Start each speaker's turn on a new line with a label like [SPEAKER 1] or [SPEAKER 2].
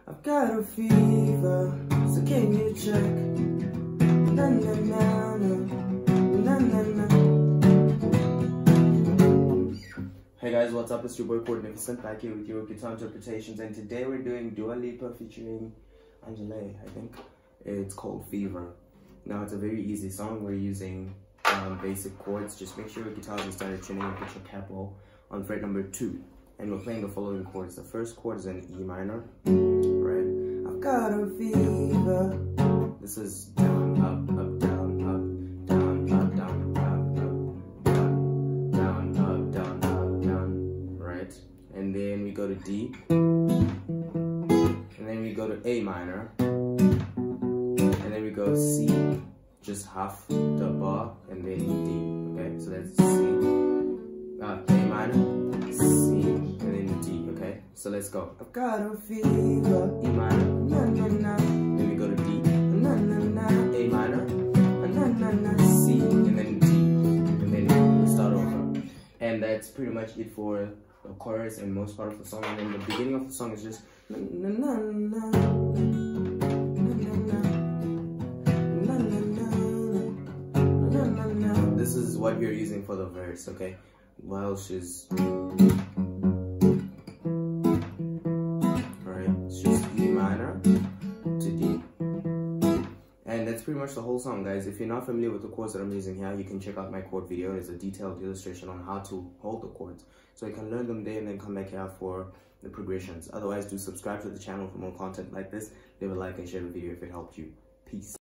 [SPEAKER 1] I've got a fever, so can you check? Na na na na, na na na. Hey guys, what's up? It's your boy Chords back here with your guitar interpretations, and today we're doing Dua Lipa featuring Angèle, I think. It's called Fever. Now it's a very easy song. We're using basic chords. Just make sure your guitar is in standard tuning and put your capo on fret number 2. And we're playing the following chords. The first chord is an E minor, right? I've got a fever. This is down, up, up, down, up, down, up, down, up, up, down, up, down, up, down, right? And then we go to D. And then we go to A minor. And then we go C, just half the bar, and then D. Okay, so that's C, A minor, C, and then D. Okay, so let's go. I've got a fever, E minor, na na na. Then we go to D, na na na, A minor, na na na, C, and then D, and then we start over. And that's pretty much it for the chorus and most part of the song. And then the beginning of the song is just na na na na. This is what you're using for the verse, okay? While she's alright, it's just E minor to D. And that's pretty much the whole song, guys. If you're not familiar with the chords that I'm using here, you can check out my chord video. There's a detailed illustration on how to hold the chords, so you can learn them there and then come back here for the progressions. Otherwise, do subscribe to the channel for more content like this. Leave a like and share the video if it helped you. Peace.